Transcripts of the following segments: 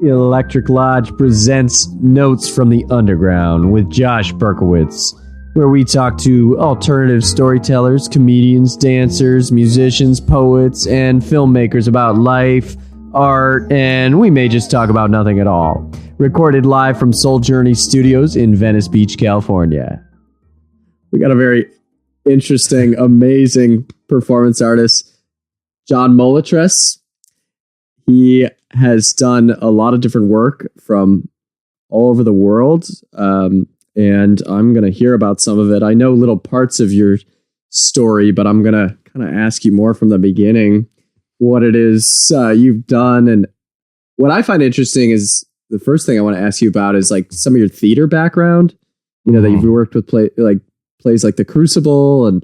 Electric Lodge presents Notes from the Underground with Josh Berkowitz, where we talk to alternative storytellers, comedians, dancers, musicians, poets, and filmmakers about life, art, and we may just talk about nothing at all. Recorded live from Soul Journey Studios in Venice Beach, California. We got a very interesting, amazing performance artist, John Moletress. He has done a lot of different work from all over the world, and I'm going to hear about some of it. I know little parts of your story, but I'm going to kind of ask you more from the beginning what it is you've done. And what I find interesting is the first thing I want to ask you about is like some of your theater background. You know, that you've worked with plays like The Crucible and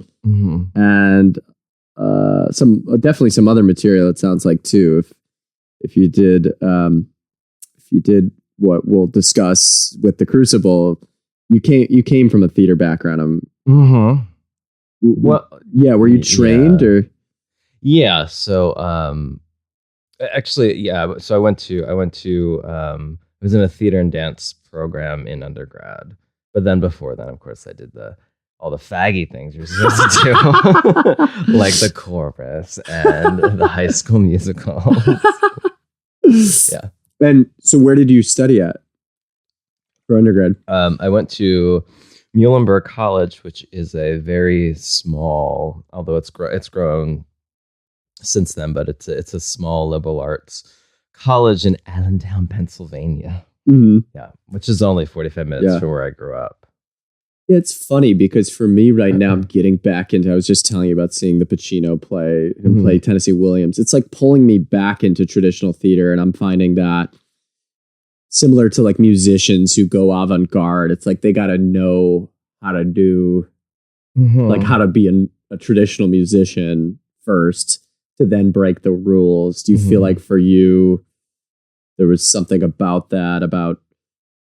definitely some other material. It sounds like too. If you did what we'll discuss with The Crucible, you came from a theater background. Well, yeah. Were you trained or? Yeah. So, actually, yeah. So I was in a theater and dance program in undergrad, but then before that, of course, I did all the faggy things you're supposed to do, like the chorus and the High School Musical. Yeah. And so where did you study at for undergrad? I went to Muhlenberg College, which is a very small, although it's grown since then, but it's a small liberal arts college in Allentown, Pennsylvania. Yeah, which is only 45 minutes from where I grew up. Yeah, it's funny because for me right now, I'm getting back into, I was just telling you about seeing the Pacino play and play Tennessee Williams. It's like pulling me back into traditional theater. And I'm finding that similar to like musicians who go avant-garde, it's like they got to know how to do, like how to be a traditional musician first to then break the rules. Do you feel like for you, there was something about that, about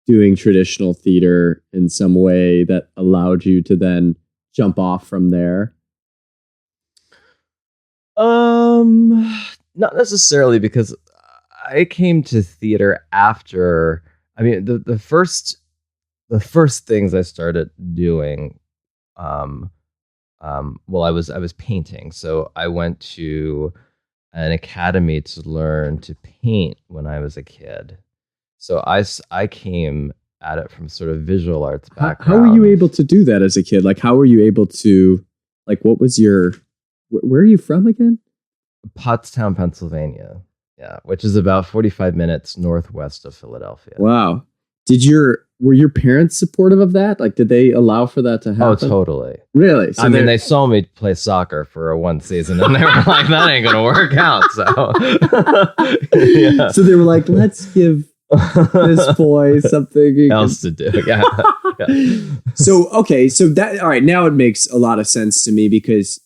doing traditional theater in some way that allowed you to then jump off from there? Not necessarily, because I came to theater after. I mean, the first things I started doing, well, I was painting, so I went to an academy to learn to paint when I was a kid. So I came at it from sort of visual arts background. How were you able to do that as a kid? Like, how were you able to, like, what was your, where are you from again? Pottstown, Pennsylvania. Yeah, which is about 45 minutes northwest of Philadelphia. Wow. Were your parents supportive of that? Like, did they allow for that to happen? Oh, totally. Really? So I mean, they saw me play soccer for one season and they were like, that ain't going to work out. So, yeah. So they were like, let's give this boy something else to do. Yeah. So, okay. So that, all right. Now it makes a lot of sense to me because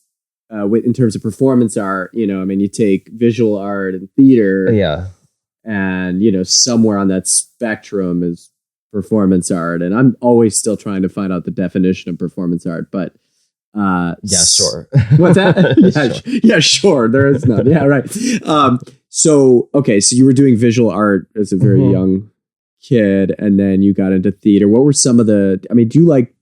in terms of performance art, you know, I mean, you take visual art and theater. Yeah. And, you know, somewhere on that spectrum is performance art. And I'm always still trying to find out the definition of performance art, but yeah, sure. What's that? Yeah, sure. There is none. Yeah, right. So, okay. So you were doing visual art as a very young kid, and then you got into theater. What were some of do you like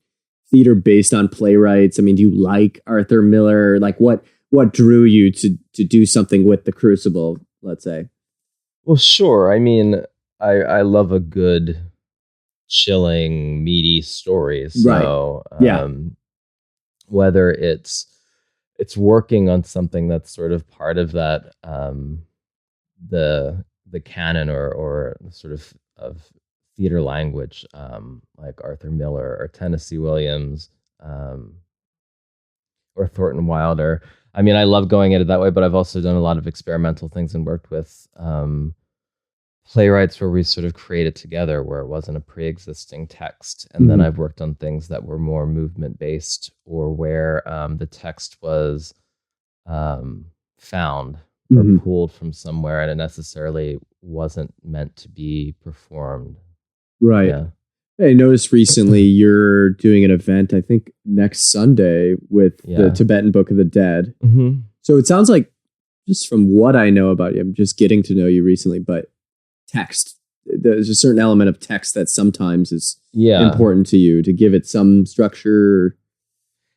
theater based on playwrights? I mean, do you like Arthur Miller? Like what drew you to do something with The Crucible, let's say? Well, sure. I mean, I love a good, chilling, meaty story. So, right. Whether it's working on something that's sort of part of that, the canon or sort of theater language, like Arthur Miller or Tennessee Williams, or Thornton Wilder. I mean, I love going at it that way, but I've also done a lot of experimental things and worked with playwrights where we sort of created together, where it wasn't a pre-existing text. And then I've worked on things that were more movement-based, or where the text was found or pulled from somewhere, and it necessarily wasn't meant to be performed. Right. Yeah. I noticed recently you're doing an event, I think next Sunday, with the Tibetan Book of the Dead. So it sounds like, just from what I know about you, I'm just getting to know you recently, but text. There's a certain element of text that sometimes is Yeah. important to you to give it some structure.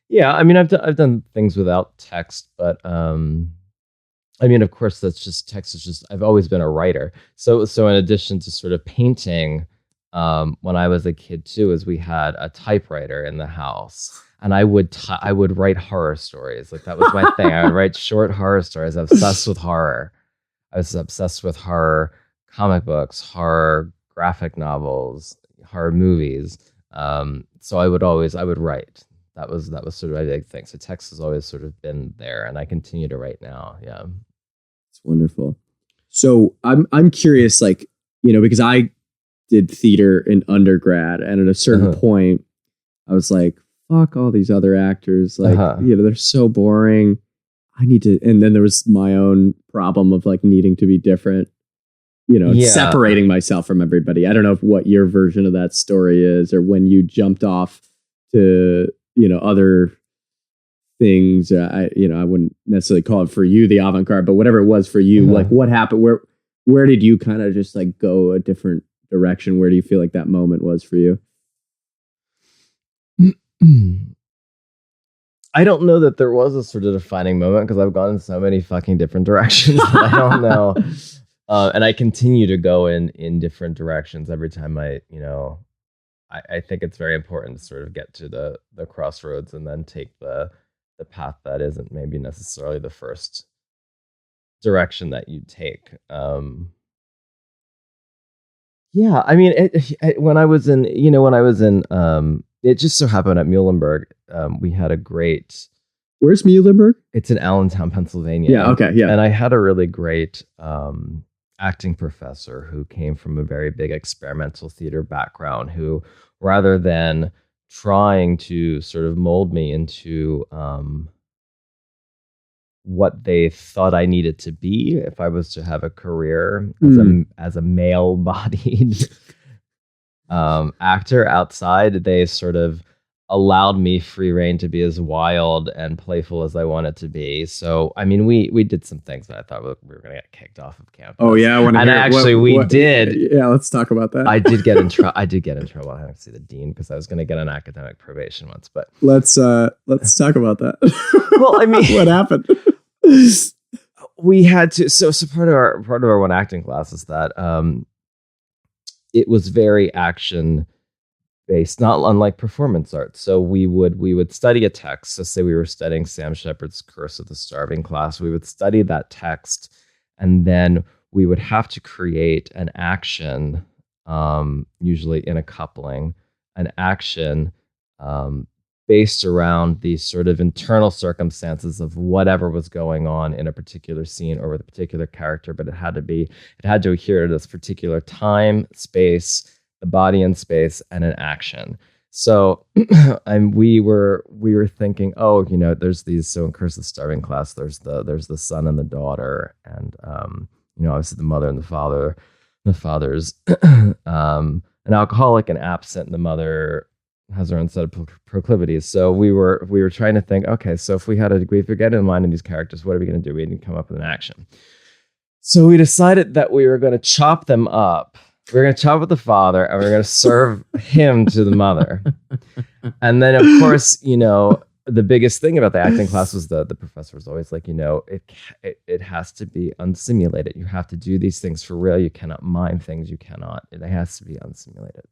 Yeah, I mean, I've done things without text, but I mean, of course, that's just text is just. I've always been a writer, so in addition to sort of painting, when I was a kid too, is we had a typewriter in the house, and I would write horror stories. Like that was my thing. I would write short horror stories. I was obsessed with horror. I was obsessed with horror comic books, horror graphic novels, horror movies. So I would write. That was sort of my big thing. So text has always sort of been there, and I continue to write now. Yeah, it's wonderful. So I'm curious, like, because I did theater in undergrad, and at a certain point, I was like, "Fuck all these other actors! Like, they're so boring. I need to." And then there was my own problem of like needing to be different. Separating myself from everybody. I don't know what your version of that story is, or when you jumped off to other things. I wouldn't necessarily call it for you the avant-garde, but whatever it was for you, like what happened? Where did you kind of just like go a different direction? Where do you feel like that moment was for you? I don't know that there was a sort of defining moment because I've gone in so many fucking different directions that I don't know. And I continue to go in different directions every time I think it's very important to sort of get to the crossroads and then take the path that isn't maybe necessarily the first direction that you take. Yeah, I mean, when I was in, it just so happened at Muhlenberg, we had a great. Where's Muhlenberg? It's in Allentown, Pennsylvania. Yeah. Okay. Yeah. And I had a really great acting professor who came from a very big experimental theater background, who, rather than trying to sort of mold me into what they thought I needed to be if I was to have a career as a male-bodied actor outside, they sort of allowed me free reign to be as wild and playful as I wanted to be. So, I mean, we did some things that I thought we were going to get kicked off of campus. Oh yeah, we did. Yeah, let's talk about that. I did get in trouble. I had to see the dean because I was going to get an academic probation once. But let's talk about that. Well, I mean, what happened? We had to. So part of our one acting class is that it was very action based, not unlike performance arts. So we would study a text. So say we were studying Sam Shepard's Curse of the Starving class, we would study that text, and then we would have to create an action, usually in a coupling, an action based around the sort of internal circumstances of whatever was going on in a particular scene or with a particular character, but it had to adhere to this particular time, space, the body in space, and an action. So we were thinking, there's these, so in Curse of the Starving class, there's the son and the daughter, and obviously the mother and the father. The father's an alcoholic and absent, and the mother has her own set of proclivities. So we were trying to think, okay, so if we get in mind of these characters, what are we going to do? We need to come up with an action. So we decided that we were going to chop them up. We were going to chop up the father, and we were going to serve him to the mother. And then, of course, the biggest thing about the acting class was the professor was always like, it has to be unsimulated. You have to do these things for real. You cannot mime things. It has to be unsimulated.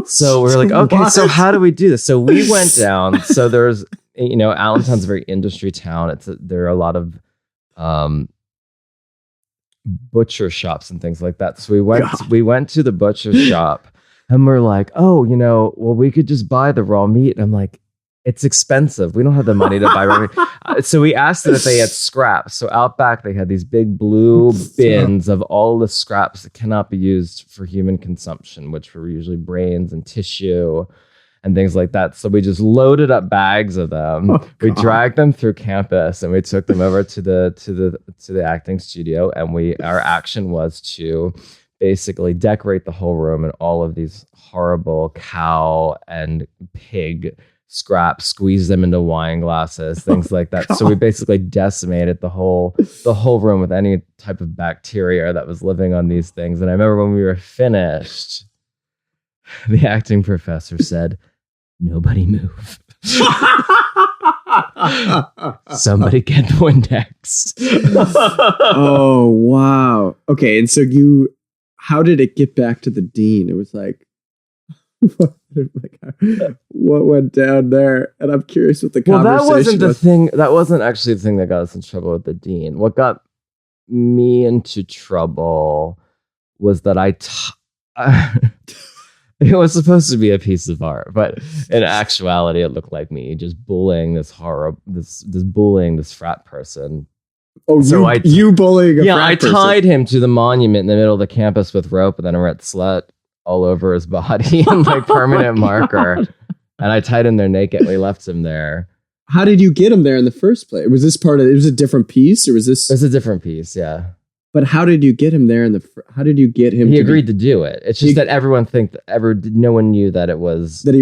So we were like, okay, so how do we do this? So we went down. So there's, Allentown's a very industry town. There are a lot of butcher shops and things like that. So we went to the butcher shop, and we're like, oh, well, we could just buy the raw meat. And I'm like, it's expensive. We don't have the money to buy raw meat. So we asked them if they had scraps. So out back, they had these big blue bins of all the scraps that cannot be used for human consumption, which were usually brains and tissue and things like that. So we just loaded up bags of them. We dragged them through campus, and we took them over to the acting studio. And our action was to basically decorate the whole room in all of these horrible cow and pig scraps, squeeze them into wine glasses, things like that. So we basically decimated the whole room with any type of bacteria that was living on these things. And I remember when we were finished, the acting professor said, "Nobody move." Somebody get the Windex. Oh, wow. Okay, and so how did it get back to the dean? It was like, what went down there? And I'm curious what the conversation that wasn't the thing. That wasn't actually the thing that got us in trouble with the dean. What got me into trouble was that it was supposed to be a piece of art, but in actuality, it looked like me just bullying this frat person. Oh, so you bullying a frat person? I tied him to the monument in the middle of the campus with rope, and then I wrote "slut" all over his body and like permanent marker. And I tied him there naked. We left him there. How did you get him there in the first place? Was this part of it? Was a different piece, or was this? It's a different piece, yeah. But how did you get him there? How did you get him? He agreed to do it. It's just that everyone no one knew that it was that he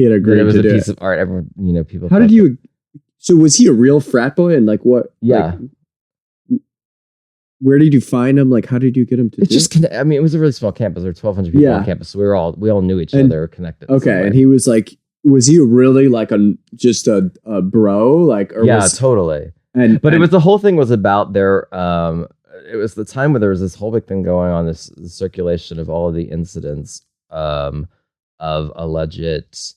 had agreed. That it was to a do piece it. of art. Everyone, people. How did you? So was he a real frat boy? And like what? Yeah. Like, where did you find him? Like, how did you get him to? It was a really small campus. There were 1,200 people on campus, so we all knew each other, connected. Okay, and he was like, was he really like just a bro? Like, totally. But it was the whole thing was about their. It was the time where there was this whole big thing going on, this circulation of all of the incidents of alleged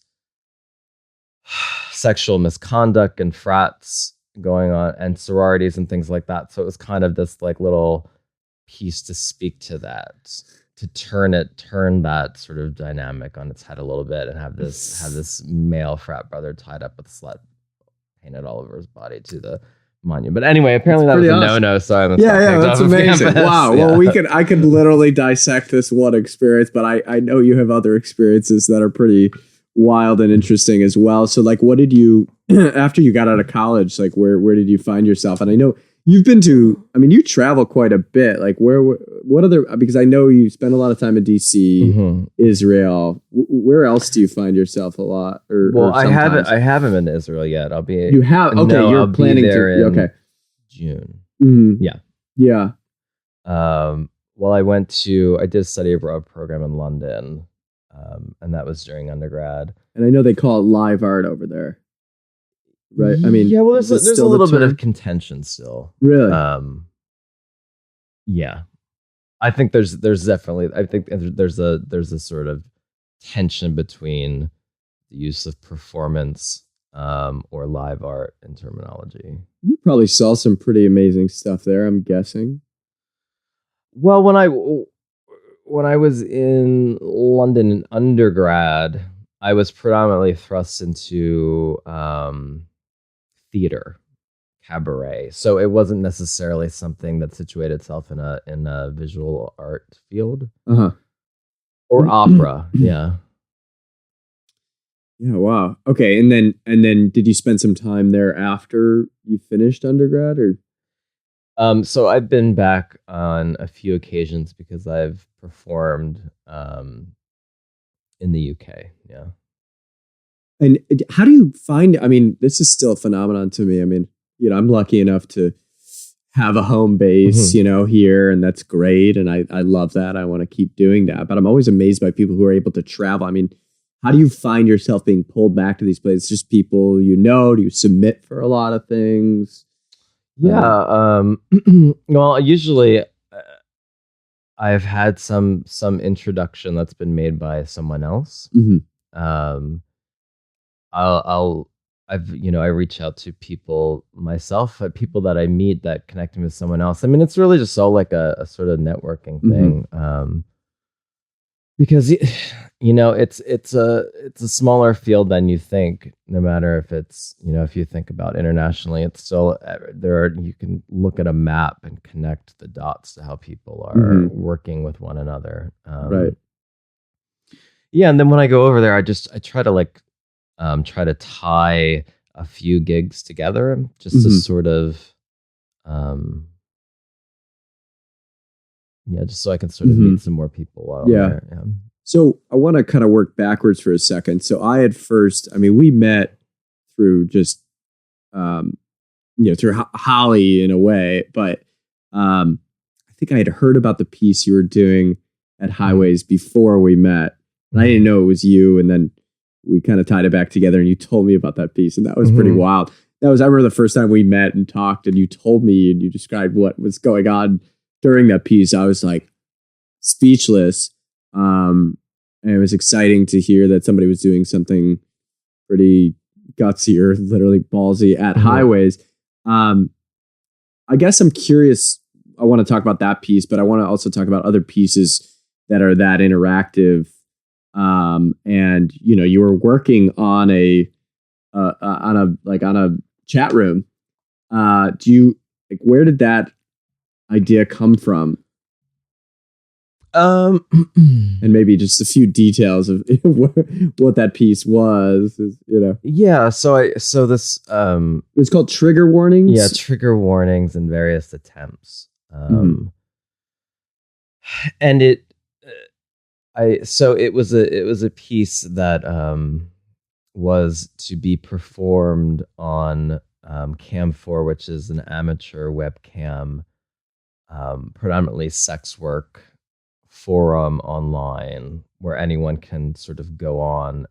sexual misconduct and frats going on and sororities and things like that. So it was kind of this like little piece to speak to that, to turn that sort of dynamic on its head a little bit and have this male frat brother tied up with slut painted all over his body to the monument. But anyway, apparently that was a no-no. So that's amazing. Wow. Yeah. Well, I could literally dissect this one experience, but I know you have other experiences that are pretty wild and interesting as well. So like, what did you, after you got out of college, like where did you find yourself? And I know you've been you travel quite a bit. Like what other, because I know you spend a lot of time in DC, Israel. Where else do you find yourself a lot? I haven't been to Israel yet. I'll be. You have? Okay, you're planning there to. Okay, June. Mm-hmm. Yeah. Well, I did a study abroad program in London, and that was during undergrad. And I know they call it live art over there, right? I mean, yeah. Well, there's a little bit of contention still. Really? Yeah. I think there's definitely. I think there's a sort of tension between the use of performance or live art in terminology. You probably saw some pretty amazing stuff there, I'm guessing. Well, when I was in London in undergrad, I was predominantly thrust into theater, cabaret. So it wasn't necessarily something that situated itself in a visual art field. Uh-huh. Or opera, yeah. Yeah, wow. Okay, and then did you spend some time there after you finished undergrad, or? So I've been back on a few occasions because I've performed in the UK. Yeah. And how do you find? I mean, this is still a phenomenon to me. I mean, I'm lucky enough to have a home base, here, and that's great. And I love that. I want to keep doing that. But I'm always amazed by people who are able to travel. I mean, how do you find yourself being pulled back to these places? Just people do you submit for a lot of things? Yeah. Well, usually I've had some introduction that's been made by someone else. Mm-hmm. I reach out to people myself, people that I meet that connect me with someone else. I mean, it's really just all like a sort of networking thing. Because it's a smaller field than you think. No matter if it's if you think about internationally, it's still you can look at a map and connect the dots to how people are working with one another. Right. Yeah, and then when I go over there, I try to try to tie a few gigs together just to sort of just so I can sort of meet some more people while I'm there. Yeah. So I want to kind of work backwards for a second. So we met through just, through Holly in a way, but I think I had heard about the piece you were doing at Highways before we met. And I didn't know it was you. And then we kind of tied it back together and you told me about that piece. And that was pretty wild. I remember the first time we met and talked and you told me and you described what was going on during that piece. I was like speechless. And it was exciting to hear that somebody was doing something pretty gutsy or literally ballsy at Highways. I guess I'm curious. I want to talk about that piece, but I want to also talk about other pieces that are that interactive. And you were working on a chat room. Where did that idea come from? And maybe just a few details of what that piece was, Yeah. So this, it was called Trigger Warnings. Yeah. Trigger warnings and various attempts. And it was a piece that, was to be performed on, Cam4, which is an amateur webcam, predominantly sex work forum online where anyone can sort of go on.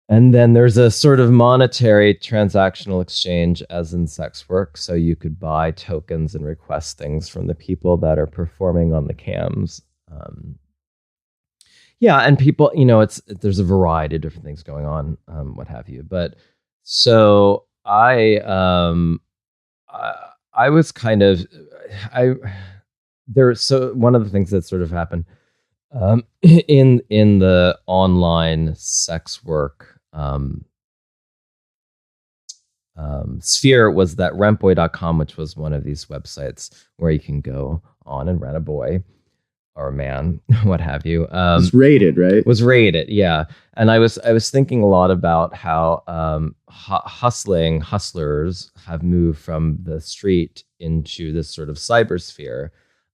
And then there's a sort of monetary transactional exchange as in sex work. So you could buy tokens and request things from the people that are performing on the cams. And people, there's a variety of different things going on, what have you. But so I was kind of, so one of the things that sort of happened in the online sex work sphere was that rentboy.com, which was one of these websites where you can go on and rent a boy or a man, what have you. It was rated, right? Was rated, yeah. And I was thinking a lot about how hustlers have moved from the street into this sort of cybersphere.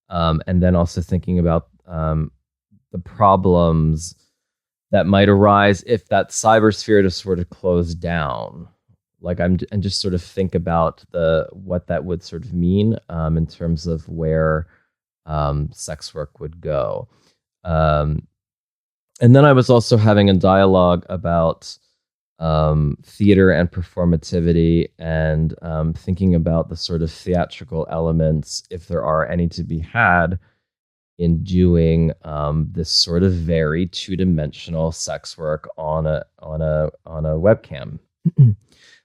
And then also thinking about the problems that might arise if that cybersphere to sort of close down. And just sort of think about what that would sort of mean in terms of where sex work would go. And then I was also having a dialogue about theater and performativity and thinking about the sort of theatrical elements, if there are any to be had, in doing this sort of very two-dimensional sex work on a webcam.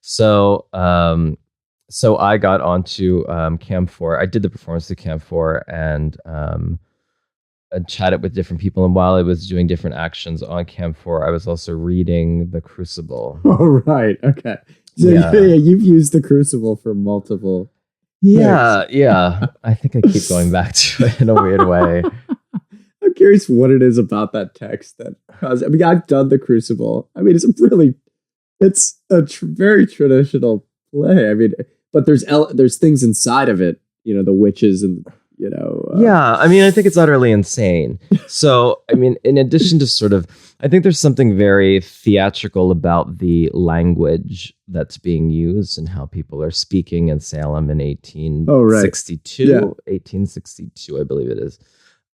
So I got onto Cam4. I did the performance to Cam4 and chatted with different people. And while I was doing different actions on Cam4, I was also reading The Crucible. Oh, right. Okay. So yeah, you've used The Crucible for multiple. Yeah. I think I keep going back to it in a weird way. I'm curious what it is about that text that I've done The Crucible. I mean, it's a very traditional play. I mean, but there's things inside of it, the witches and yeah, I mean, I think it's utterly insane. So, I mean, in addition to I think there's something very theatrical about the language that's being used and how people are speaking in Salem in 1862. Yeah. 1862, I believe it is.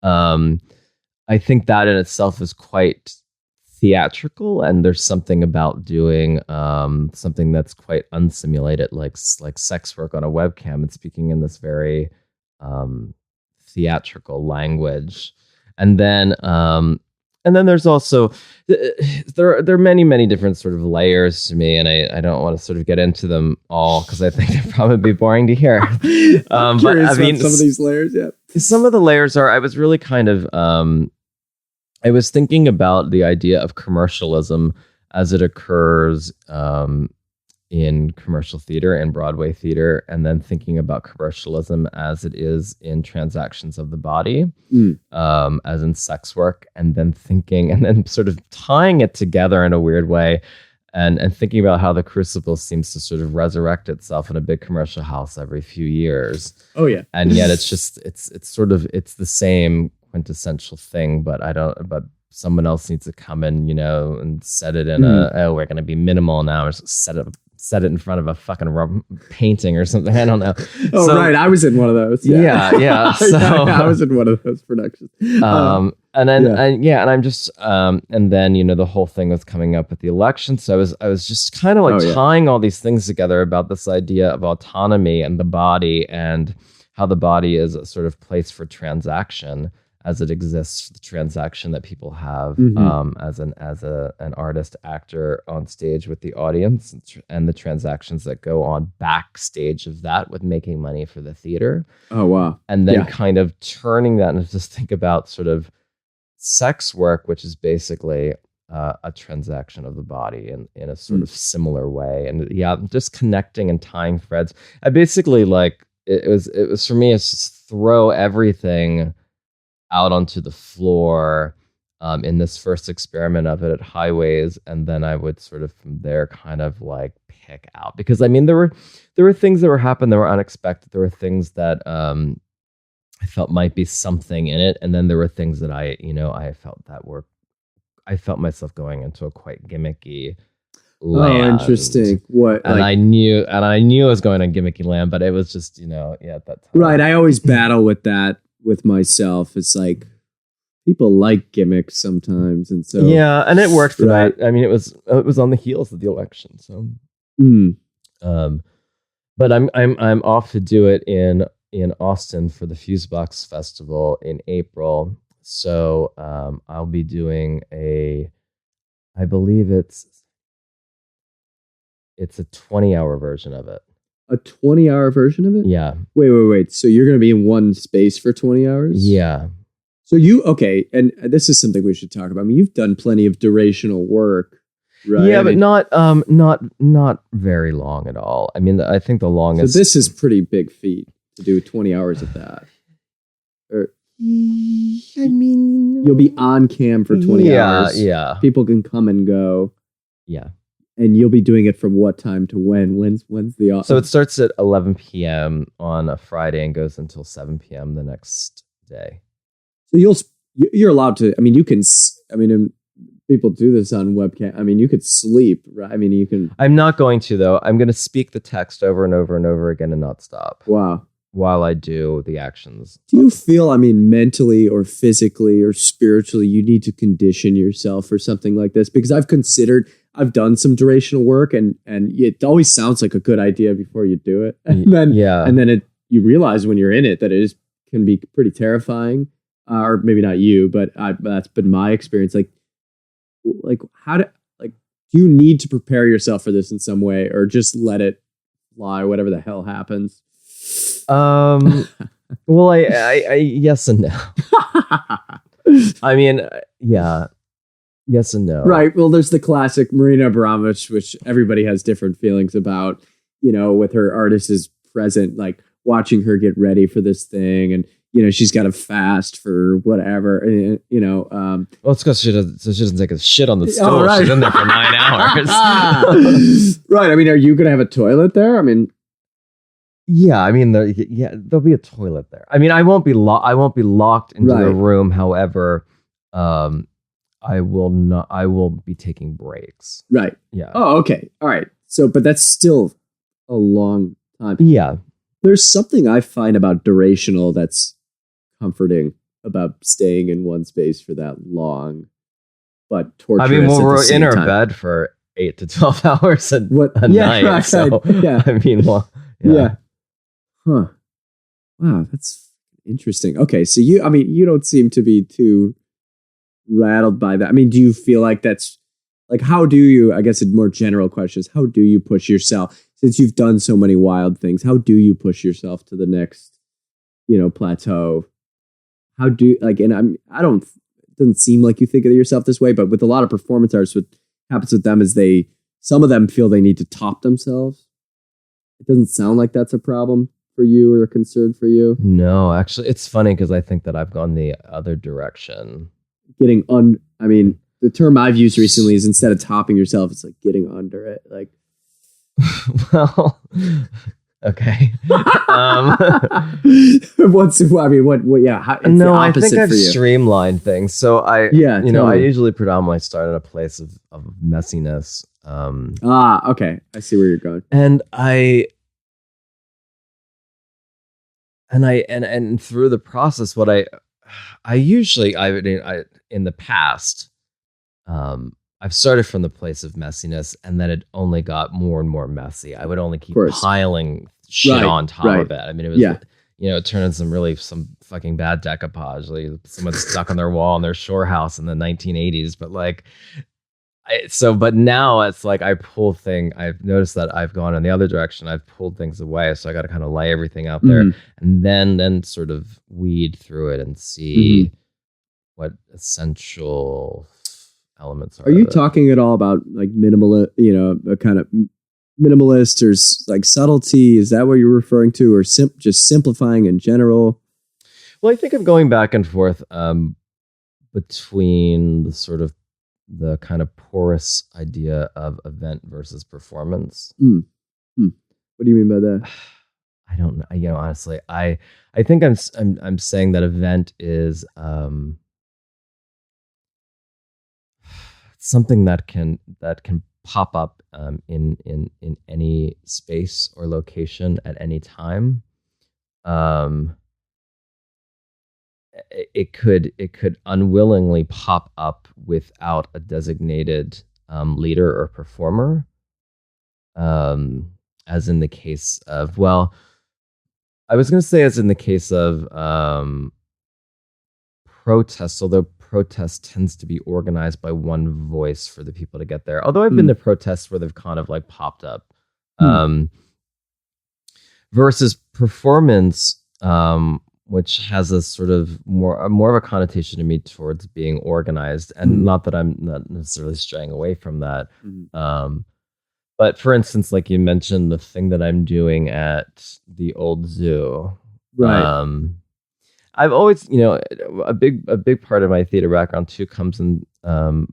I think that in itself is quite theatrical, and there's something about doing something that's quite unsimulated, like sex work on a webcam and speaking in this very theatrical language. And then there's also there are many different sort of layers to me, and I don't want to sort of get into them all because I think they'd probably be boring to hear. But I mean, some of these layers, yeah. Some of the layers are, I was really kind of I was thinking about the idea of commercialism as it occurs in commercial theater and Broadway theater, and then thinking about commercialism as it is in transactions of the body, as in sex work, and then sort of tying it together in a weird way, and thinking about how The Crucible seems to sort of resurrect itself in a big commercial house every few years. Oh yeah, and yet it's the same quintessential thing, but someone else needs to come in, and set it in we're going to be minimal now, or set it in front of a fucking painting or something. I don't know. Right. I was in one of those. Yeah. So I was in one of those productions. And I'm just, and then, the whole thing was coming up with the election. So I was just kind of like tying all these things together about this idea of autonomy and the body, and how the body is a sort of place for transaction as it exists, the transaction that people have as an artist actor on stage with the audience, and the transactions that go on backstage of that with making money for the theater. Oh, wow. And then kind of turning that and just think about sort of sex work, which is basically a transaction of the body in a sort of similar way. And just connecting and tying threads. I basically it was for me, it's just throw everything out onto the floor in this first experiment of it at Highways, and then I would sort of from there kind of like pick out, because I mean there were things that were happening that were unexpected. There were things that I felt might be something in it, and then there were things that I felt myself going into a quite gimmicky land. Oh, interesting. What? And I knew I was going on gimmicky land, but it was just at that time. Right. I always battle with that with myself. It's like people like gimmicks sometimes, and so and it worked for that. I mean, it was on the heels of the election, so. But I'm off to do it in Austin for the Fusebox Festival in April. So I'll be doing I believe it's a 20-hour version of it. A 20-hour version of it? Yeah. Wait. So you're going to be in one space for 20 hours? Yeah. So and this is something we should talk about. I mean, you've done plenty of durational work, right? Yeah, but not very long at all. I mean, I think the longest. So this is pretty big feat to do 20 hours of that. I mean, you'll be on cam for 20 hours. Yeah. People can come and go. Yeah. And you'll be doing it from what time to when? When's the... So it starts at 11 p.m. on a Friday and goes until 7 p.m. the next day. So you're allowed to... I mean, you can... I mean, people do this on webcam. I mean, you could sleep, right? I mean, you can... I'm not going to, though. I'm going to speak the text over and over and over again and not stop. Wow. While I do the actions. Do you feel, I mean, mentally or physically or spiritually, you need to condition yourself for something like this? Because I've done some durational work, and it always sounds like a good idea before you do it. And then, you realize when you're in it that it can be pretty terrifying, or maybe not you, but that's been my experience. Like do you need to prepare yourself for this in some way, or just let it fly, whatever the hell happens? Well, I yes and no. I mean, yeah. Yes and no. Right. Well, there's the classic Marina Abramovich, which everybody has different feelings about, with her artist is present, like watching her get ready for this thing. And, she's got to fast for whatever, well, it's because she doesn't take a shit on the stove. Right. She's in there for 9 hours. Right. I mean, are you going to have a toilet there? I mean, yeah, I mean, there'll be a toilet there. I mean, I won't be locked into a room. However, I will be taking breaks. Right. Yeah. Oh, okay. All right. So, but that's still a long time. Yeah. There's something I find about durational that's comforting about staying in one space for that long, but torturous. I mean, we're in our bed for 8 to 12 hours a night. Right, so, yeah. I mean, well, yeah. Huh. Wow, that's interesting. Okay, so you don't seem to be too rattled by that. I mean, do you feel like that's like, how do you, I guess a more general question is, how do you push yourself, since you've done so many wild things, how do you push yourself to the next, plateau? How do you, like, and it doesn't seem like you think of yourself this way, but with a lot of performance artists, what happens with them is some of them feel they need to top themselves. It doesn't sound like that's a problem for you or a concern for you. No, actually, it's funny because I think that I've gone the other direction. I mean, the term I've used recently is, instead of topping yourself, it's like getting under it. Like, well, Okay. Yeah. How, it's No, the I think opposite I've for you. streamlined things. So I Yeah, I totally. usually predominantly start at a place of messiness. Okay. I see where you're going. And and through the process, what I usually I in the past, I've started from the place of messiness, and then it only got more and more messy. I would only keep piling shit on top of it. I mean, it was it turned into some fucking bad decoupage, like someone stuck on their wall in their shore house in the 1980s. But like, but now it's like I've noticed that I've gone in the other direction. I've pulled things away, so I got to kind of lay everything out there, and then sort of weed through it and see what essential elements are you talking at all about like minimal, a kind of minimalist or like subtlety? Is that what you're referring to, or just simplifying in general? Well, I think I'm going back and forth between the kind of porous idea of event versus performance. What do you mean by that? I don't know. Honestly, I think I'm saying that event is something that can pop up in any space or location at any time. It could unwillingly pop up without a designated leader or performer, as in the case of, well, I was going to say as in the case of protests, although protest tends to be organized by one voice for the people to get there. Although I've been to protests where they've kind of like popped up, versus performance, which has a sort of more of a connotation to me towards being organized, and not that I'm not necessarily straying away from that. But for instance, like you mentioned, the thing that I'm doing at the old zoo, right? I've always, a big part of my theater background too comes in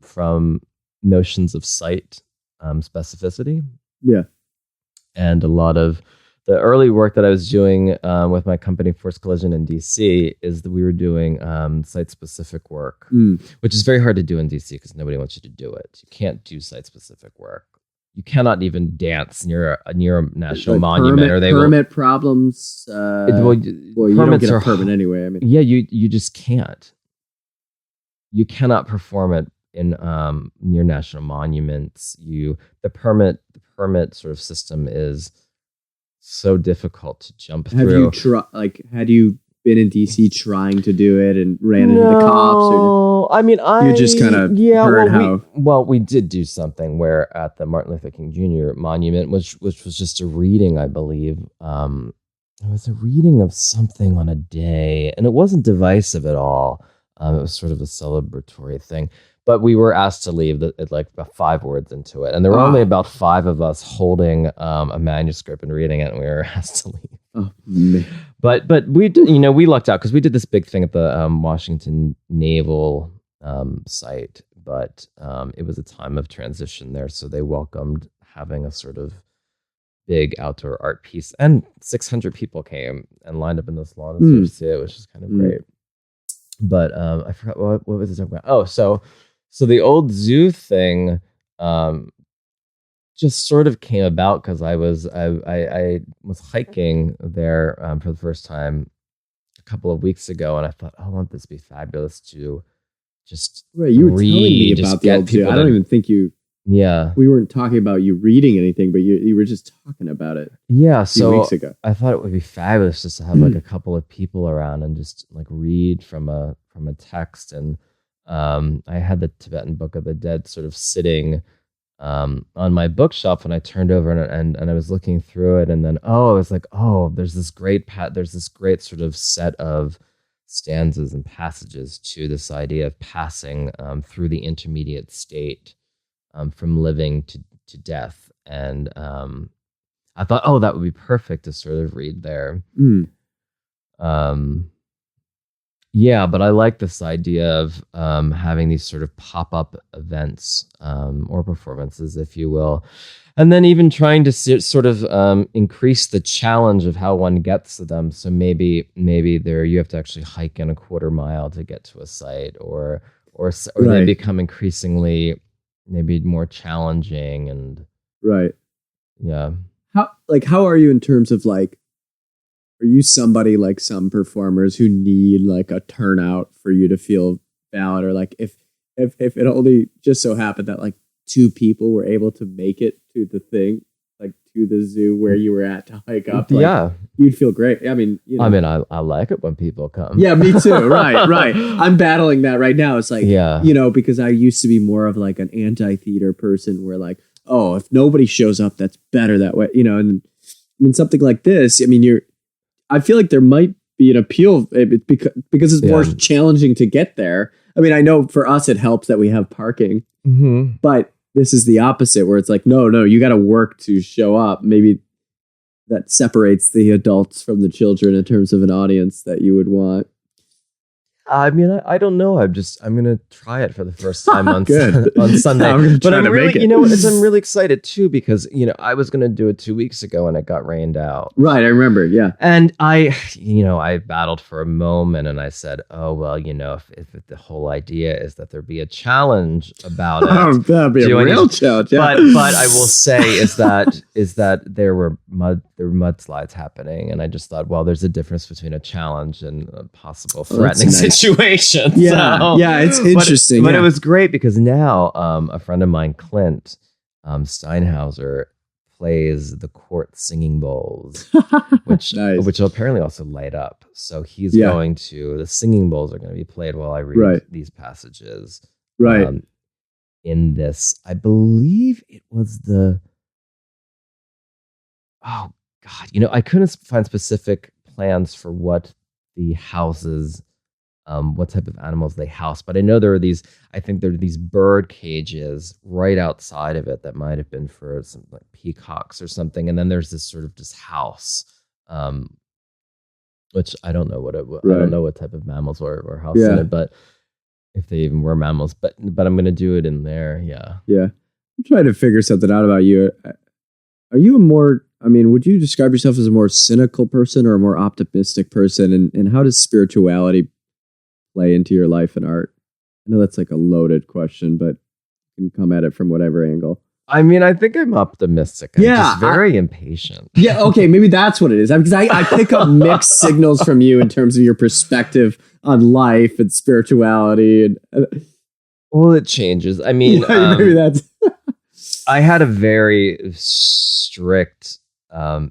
from notions of site specificity. Yeah, and a lot of the early work that I was doing with my company Force Collision in DC is that we were doing site-specific work, which is very hard to do in DC because nobody wants you to do it. You can't do site-specific work. You cannot even dance near a national monument, or they permit problems. Well, you don't get a permit anyway. I mean, yeah, you just can't. You cannot perform it in near national monuments. The permit sort of system is so difficult to jump through. Had you been in DC trying to do it and ran into the cops? Or I mean, you just kind of heard how. We did do something where at the Martin Luther King Jr. monument, which was just a reading, I believe. It was a reading of something on a day, and it wasn't divisive at all. It was sort of a celebratory thing. But we were asked to leave at like about 5 words into it. And there were only about 5 of us holding a manuscript and reading it, and we were asked to leave. Oh, man. But we we lucked out because we did this big thing at the Washington Naval site. But it was a time of transition there, so they welcomed having a sort of big outdoor art piece. And 600 people came and lined up in this lawn and sort of see it, which is kind of great. But I forgot what was it talking about? Oh, so the old zoo thing just sort of came about because I was hiking there for the first time a couple of weeks ago, and I thought, oh, won't this be fabulous to just you were telling me about the old zoo. I don't even think you. Yeah, we weren't talking about you reading anything, but you were just talking about it. Yeah, a few weeks ago. I thought it would be fabulous just to have like a couple of people around and just like read from a text. And I had the Tibetan Book of the Dead sort of sitting on my bookshelf, and I turned over and I was looking through it, and then I was like, there's this great sort of set of stanzas and passages to this idea of passing through the intermediate state. From living to death. And I thought, that would be perfect to sort of read there. Yeah, but I like this idea of having these sort of pop-up events or performances, if you will, and then even trying to sort of increase the challenge of how one gets to them. So maybe there you have to actually hike in a quarter mile to get to a site, or they become increasingly maybe more challenging and right. Yeah. How are you in terms of like? Are you somebody like some performers who need like a turnout for you to feel valid? Or like if it only just so happened that like 2 people were able to make it to the thing, like to the zoo where you were at to hike up, like, yeah, you'd feel great. I mean, I like it when people come. Yeah, me too. Right. I'm battling that right now. It's like, because I used to be more of like an anti-theater person where like, oh, if nobody shows up, that's better that way, and I mean, something like this, I mean, I feel like there might be an appeal because it's more challenging to get there. I mean, I know for us, it helps that we have parking, but this is the opposite where it's like, no, you got to work to show up. Maybe that separates the adults from the children in terms of an audience that you would want. I mean, I don't know. I'm going to try it for the first time on Sunday. But I'm really, I'm really excited too, because, I was going to do it 2 weeks ago and it got rained out. Right. I remember. Yeah. And I battled for a moment and I said, oh, well, if the whole idea is that there be a challenge about it. That'd be a real challenge. Yeah. But I will say is that there were mudslides happening. And I just thought, well, there's a difference between a challenge and a possible threatening situation. Yeah, it's interesting. But it was great because now a friend of mine, Clint Steinhauser, plays the court singing bowls, which will apparently also light up. So he's going to, the singing bowls are going to be played while I read these passages. Right. In this, I believe it was oh God, I couldn't find specific plans for what the houses, what type of animals they house, but I know there are these bird cages right outside of it that might have been for some like peacocks or something, and then there's this sort of just house, which I don't know I don't know what type of mammals were housed in it, but if they even were mammals, but I'm gonna do it in there. Yeah. I'm trying to figure something out about you. Are you would you describe yourself as a more cynical person or a more optimistic person, and how does spirituality play into your life and art? I know that's like a loaded question, but you can come at it from whatever angle. I mean, I think I'm optimistic. I'm just very impatient. Yeah, okay, maybe that's what it is. Because I pick up mixed signals from you in terms of your perspective on life and spirituality. And well, it changes. I mean, maybe that's. I had a very strict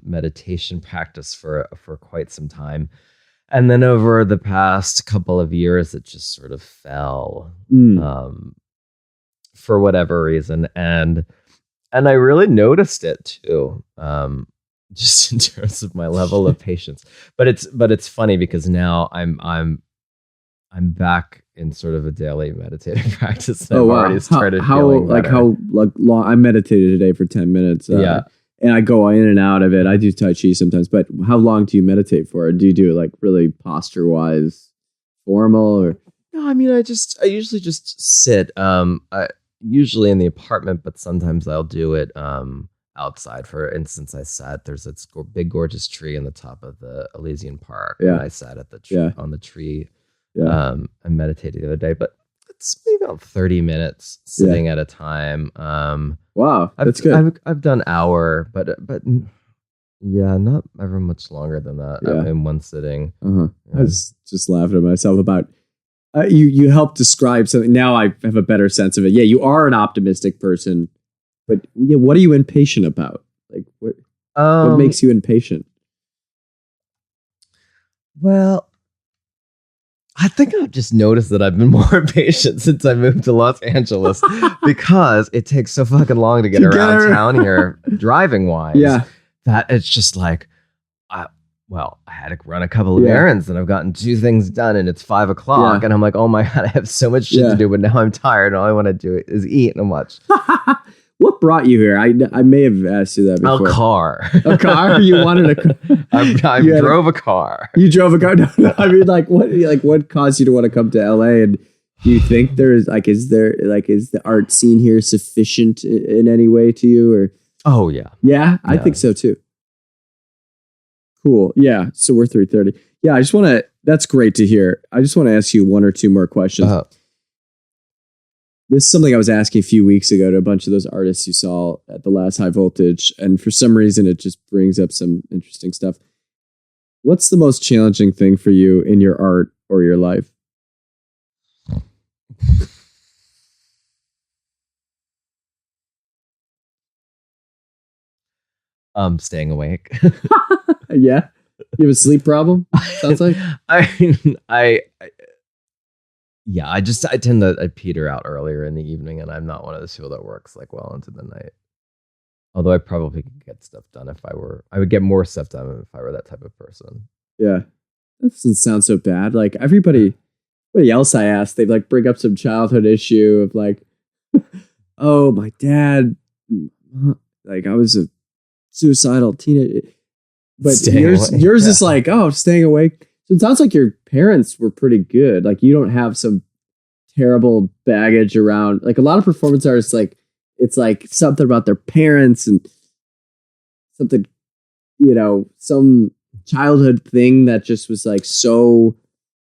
meditation practice for quite some time. And then over the past couple of years, it just sort of fell for whatever reason. And I really noticed it too, just in terms of my level of patience. But it's funny because now I'm back in sort of a daily meditative practice. I've already started feeling better. How long? I meditated today for 10 minutes. And I go in and out of it. I do Tai Chi sometimes, but how long do you meditate for? Do you do it like really posture wise, formal, or? No, I mean, I usually just sit. Usually in the apartment, but sometimes I'll do it outside. For instance, there's this big gorgeous tree in the top of the Elysian Park. Yeah. And I sat at the tree on the tree. Yeah. I meditated the other day, but it's maybe about 30 minutes sitting at a time. Wow, that's good. I've done hour, but not ever much longer than that in one sitting. I was just laughing at myself about you helped describe something. Now I have a better sense of it. Yeah, you are an optimistic person, but what are you impatient about? Like what makes you impatient? Well, I think I've just noticed that I've been more patient since I moved to Los Angeles because it takes so fucking long to get around town here, driving wise. Yeah. That it's just like, I had to run a couple of errands and I've gotten 2 things done and it's 5 o'clock and I'm like, oh my God, I have so much shit to do, but now I'm tired and all I want to do is eat and watch. What brought you here? I may have asked you that before. A car. A car? You wanted a car? I drove a car. You drove a car? No, I mean, what caused you to want to come to LA? And do you think is the art scene here sufficient in any way to you? Or oh yeah, yeah, I think so too. Cool. Yeah. So we're 3:30. Yeah. That's great to hear. I just want to ask you one or two more questions. This is something I was asking a few weeks ago to a bunch of those artists you saw at the last High Voltage. And for some reason, it just brings up some interesting stuff. What's the most challenging thing for you in your art or your life? Staying awake. Yeah. You have a sleep problem? Sounds like. I tend to peter out earlier in the evening, and I'm not one of those people that works like well into the night. Although I probably could get stuff done I would get more stuff done if I were that type of person. Yeah. That doesn't sound so bad. Like everybody else I asked, they like bring up some childhood issue of like, oh, my dad, like I was a suicidal teenager. But yours is like, oh, staying awake. So it sounds like your parents were pretty good. Like you don't have some terrible baggage around. Like a lot of performance artists, like it's like something about their parents and something, some childhood thing that just was like so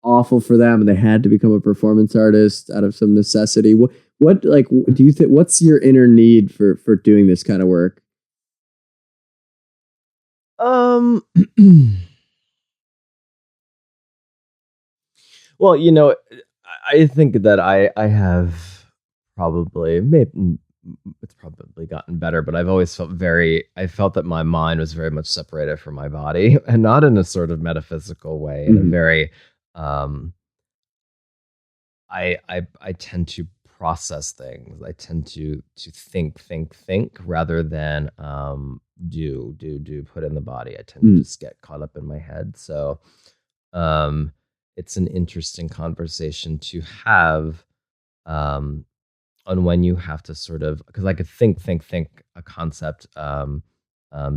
awful for them, and they had to become a performance artist out of some necessity. What like do you think? What's your inner need for doing this kind of work? Well, I think that I have probably it's probably gotten better, but I've always felt I felt that my mind was very much separated from my body, and not in a sort of metaphysical way, in a very I tend to process things. I tend to think rather than do put in the body. I tend to just get caught up in my head. So it's an interesting conversation to have on when you have to sort of, because I could think a concept,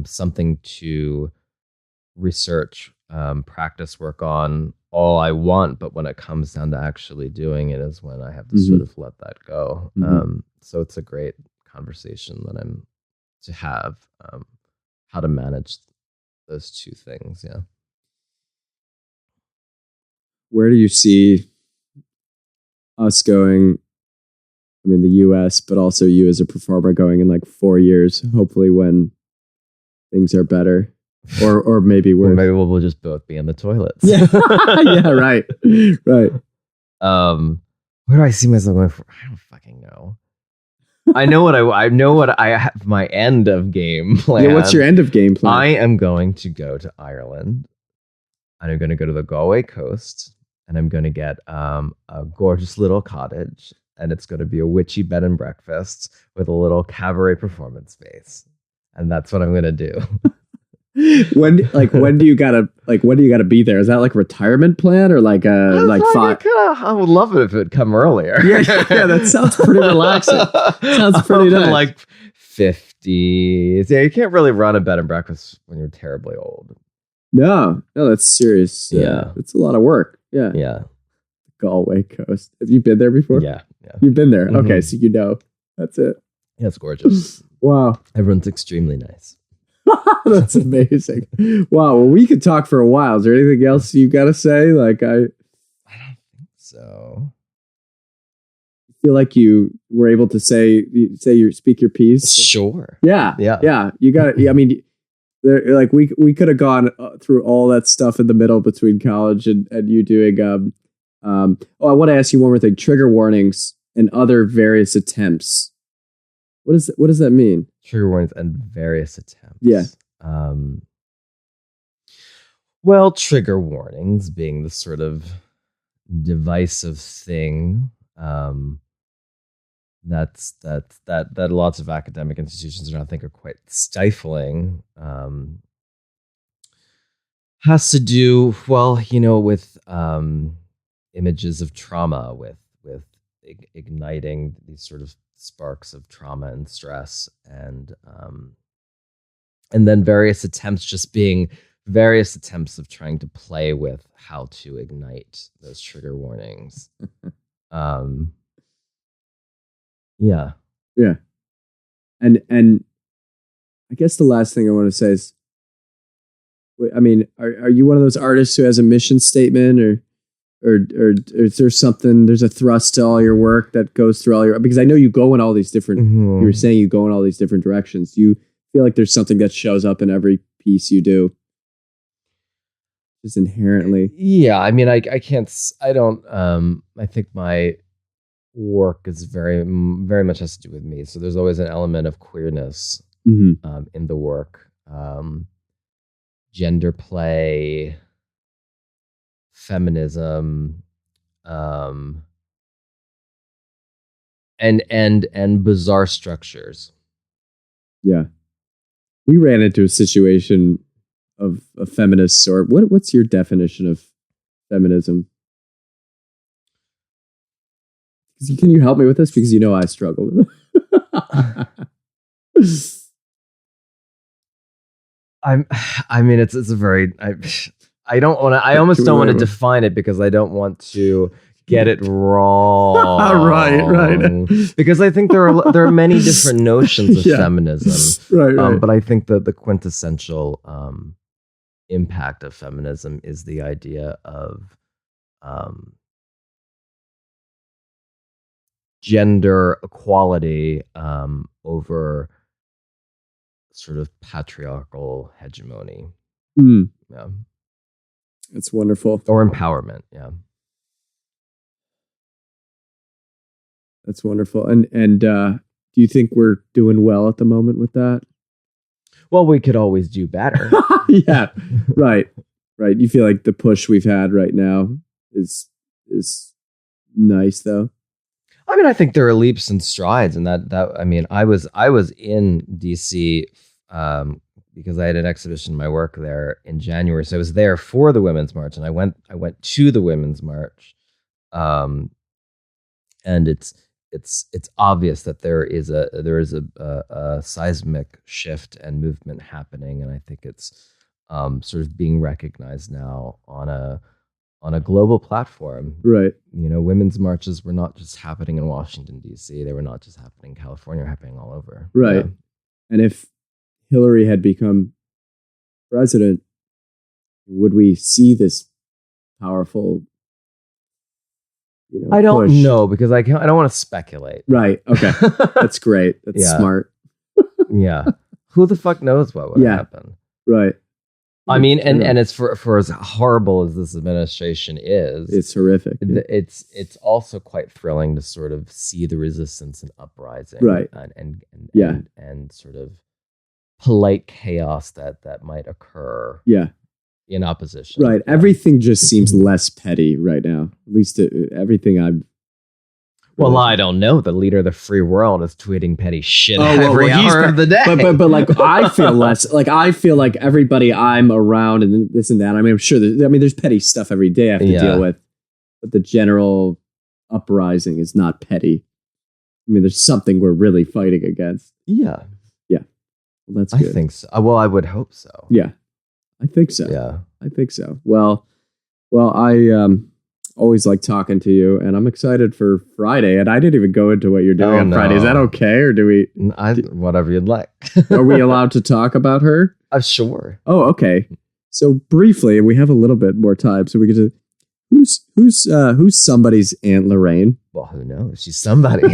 something to research, practice, work on all I want, but when it comes down to actually doing it is when I have to sort of let that go. So it's a great conversation that I'm to have, how to manage those two things. Yeah. Where do you see us going? I mean, the U.S., but also you as a performer going in like 4 years, hopefully when things are better, or maybe worse. Or maybe we'll just both be in the toilets. Yeah, yeah, right. Where do I see myself going for? I don't fucking know. I know what I have my end of game plan. Yeah, what's your end of game plan? I am going to go to Ireland, and I'm going to go to the Galway coast, and I'm going to get a gorgeous little cottage, and it's going to be a witchy bed and breakfast with a little cabaret performance space, and that's what I'm going to do. When do you gotta be there? Is that like a retirement plan or like I would love it if it would come earlier. Yeah, that sounds pretty relaxing. Sounds pretty nice. Like 50s. Yeah, you can't really run a bed and breakfast when you're terribly old. No, that's serious. Yeah, it's a lot of work. Yeah. Galway coast. Have you been there before? Yeah. You've been there. Okay, so that's it. Yeah, it's gorgeous. Wow, everyone's extremely nice. That's amazing. Wow. Well, we could talk for a while. Is there anything else you got to say? Like, I don't think so. I feel like you were able to speak your piece. Sure. Yeah. You got it. I mean, like we could have gone through all that stuff in the middle between college and you doing. I want to ask you one more thing. Trigger warnings and other various attempts. What does that mean? Trigger warnings and various attempts. Yeah. Well, trigger warnings being the sort of divisive thing that lots of academic institutions I think are quite stifling. Has to do with images of trauma, with igniting these sort of sparks of trauma and stress, and then various attempts of trying to play with how to ignite those trigger warnings. Yeah. And I guess the last thing I want to say is, I mean, are you one of those artists who has a mission statement, or is there something, there's a thrust to all your work that goes through all your, because I know you go in all these different, you were saying you go in all these different directions. Do you feel like there's something that shows up in every piece you do? Just inherently. Yeah. I mean, I think my work is very much has to do with me. So there's always an element of queerness in the work. Gender play, feminism, and bizarre structures. Yeah. We ran into a situation of a feminist, or what's your definition of feminism? Can you help me with this? Because you know I struggle with it. I mean, it's a very, I don't want to, I almost don't want to define it because I don't want to get it wrong. Right. Because I think there are many different notions of feminism. Right. But I think that the quintessential impact of feminism is the idea of gender equality over sort of patriarchal hegemony. Yeah. That's wonderful. Or empowerment. Yeah. That's wonderful. And do you think we're doing well at the moment with that? Well, we could always do better. Yeah. Right. You feel like the push we've had right now is nice, though? I mean, I think there are leaps and strides, and that I mean, I was in DC because I had an exhibition of my work there in January, so I was there for the Women's March, and I went to the Women's March, and it's obvious that there is a seismic shift and movement happening, and I think it's sort of being recognized now on a global platform. Right. You know, women's marches were not just happening in Washington, D.C. They were not just happening in California, they were happening all over. Right. Yeah. And if Hillary had become president, would we see this powerful, I don't push? know, because I don't want to speculate. Right. Okay. That's great. That's smart. Yeah. Who the fuck knows what would happen? Right. I mean, and it's for as horrible as this administration is, it's horrific. It's also quite thrilling to sort of see the resistance and uprising, right? And sort of polite chaos that might occur, in opposition, right? Yeah. Everything just seems less petty right now. At least everything I'm. Well, I don't know. The leader of the free world is tweeting petty shit every hour of the day. But like, I feel less like everybody I'm around and this and that. I mean, I'm sure there's petty stuff every day I have to deal with, but the general uprising is not petty. I mean, there's something we're really fighting against. Yeah. Well, that's good. I think so. Well, I would hope so. Yeah, I think so. Yeah, I think so. Well, I always like talking to you, and I'm excited for Friday. And I didn't even go into what you're doing on Friday. Is that okay, or do we? Whatever you'd like. Are we allowed to talk about her? Sure. Oh, okay. So briefly, we have a little bit more time, so we get to. Who's somebody's Aunt Lorraine? Well, who knows? She's somebody's.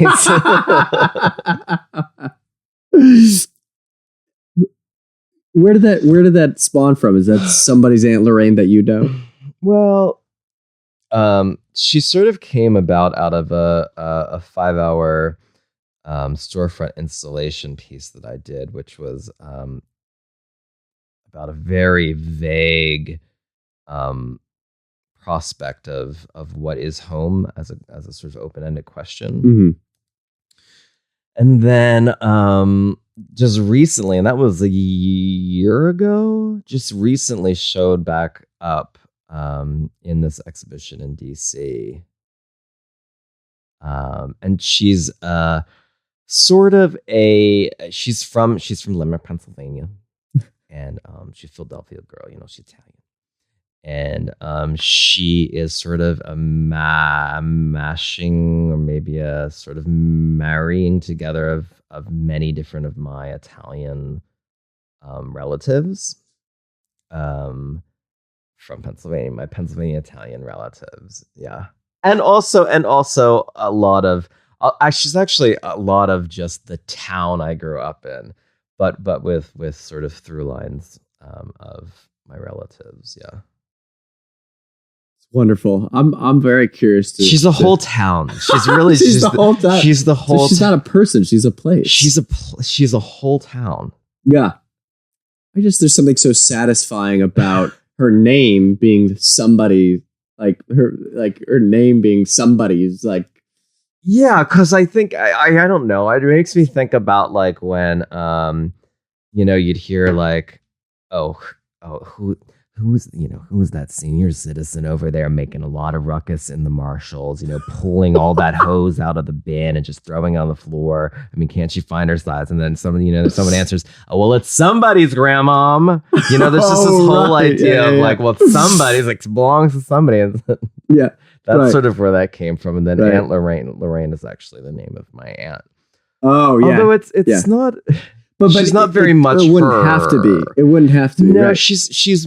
Where did that spawn from? Is that somebody's Aunt Lorraine that you know? Well, she sort of came about out of a 5-hour storefront installation piece that I did, which was about a very vague prospect of what is home as a sort of open-ended question. Mm-hmm. And then just recently, and that was a year ago, just recently showed back up in this exhibition in DC. And she's sort of she's from Limerick, Pennsylvania, and she's a Philadelphia girl. She's Italian, and she is sort of a mashing, or maybe a sort of marrying together of many different of my Italian relatives from Pennsylvania, my Pennsylvania Italian relatives. Yeah. And also a lot of, she's actually a lot of just the town I grew up in, but with sort of through lines of my relatives. Yeah. Wonderful. I'm very curious to. She's a whole town. She's really she's the whole town. She's the whole. So she's not a person. She's a place. She's a whole town. Yeah. There's something so satisfying about her name being somebody, like her name being somebody's, like. Yeah, because I think I don't know. It makes me think about like when you'd hear like, who's that senior citizen over there making a lot of ruckus in the Marshalls, pulling all that hose out of the bin and just throwing it on the floor. I mean, can't she find her size? And then someone answers, oh, well, it's somebody's grandmom. There's just this whole idea of like, well, somebody's like belongs to somebody. Yeah. That's sort of where that came from. And then Aunt Lorraine is actually the name of my aunt. Oh, yeah. Although it's not... But she's not very much. It wouldn't have to be. It wouldn't have to be. No, right? she's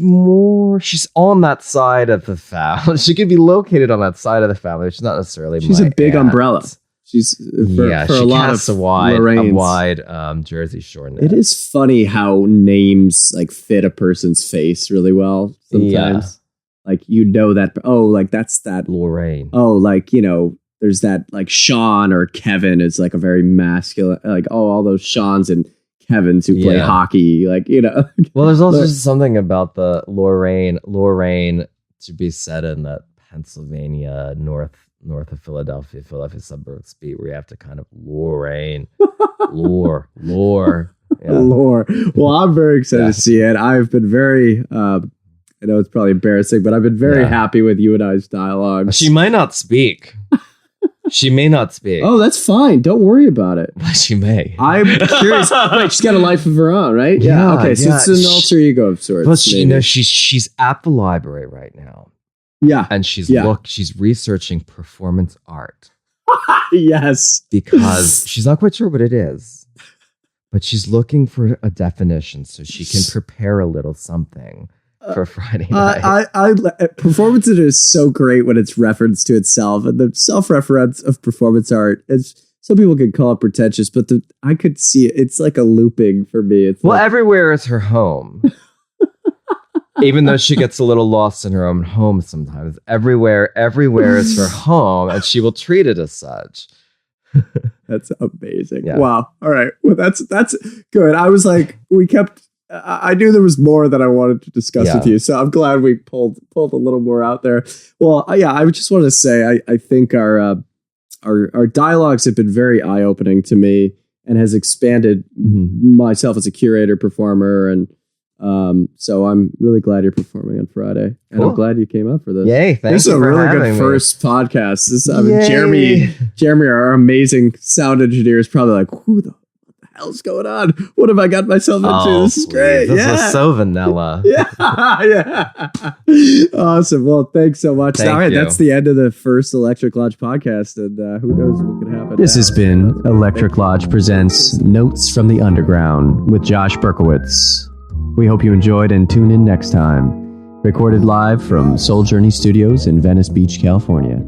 on that side of the family. She could be located on that side of the family. She's not necessarily. She's a big aunt. Umbrella. She's for a lot of a wide Jersey Shore net. It is funny how names like fit a person's face really well sometimes. Yeah. Like that. Oh, like that's that Lorraine. Oh, like there's that like Sean or Kevin is like a very masculine. Like all those Seans and Kevins who play hockey, like Well, there's also something about the Lorraine to be said in that Pennsylvania north of Philadelphia suburbs beat, where you have to kind of Lorraine, lore. Yeah. Lore. Well, I'm very excited to see it. I've been very. I know it's probably embarrassing, but I've been very happy with you and I's dialogue. She might not speak. She may not speak. Oh, that's fine. Don't worry about it. But she may. I'm curious. Wait, she's got a life of her own, right? Yeah. Okay. So it's an alter ego of sorts. Well, she's at the library right now. Yeah. And she's researching performance art. Yes. Because she's not quite sure what it is, but she's looking for a definition so she can prepare a little something for Friday night. Performance art is so great when it's referenced to itself, and the self-reference of performance art is, some people could call it pretentious, but I could see it. It's like a looping for me. It's everywhere is her home. Even though she gets a little lost in her own home sometimes, everywhere is her home, and she will treat it as such. That's amazing. Yeah. Wow. All right. Well, that's good. I was like, I knew there was more that I wanted to discuss with you, so I'm glad we pulled a little more out there. Well, I just wanted to say I think our dialogues have been very eye-opening to me and has expanded myself as a curator, performer, and so I'm really glad you're performing on Friday, and I'm glad you came up for this. Yay! Thanks. This is a really good first podcast. Jeremy, our amazing sound engineer, is probably like, who the hell's going on? What have I got myself into? This is great. This was so vanilla. Yeah. Awesome. Well, thanks so much. All right, that's the end of the first Electric Lodge podcast, and who knows what could happen. This has been Electric Lodge presents Notes from the Underground with Josh Berkowitz. We hope you enjoyed and tune in next time. Recorded live from Soul Journey Studios in Venice Beach, California.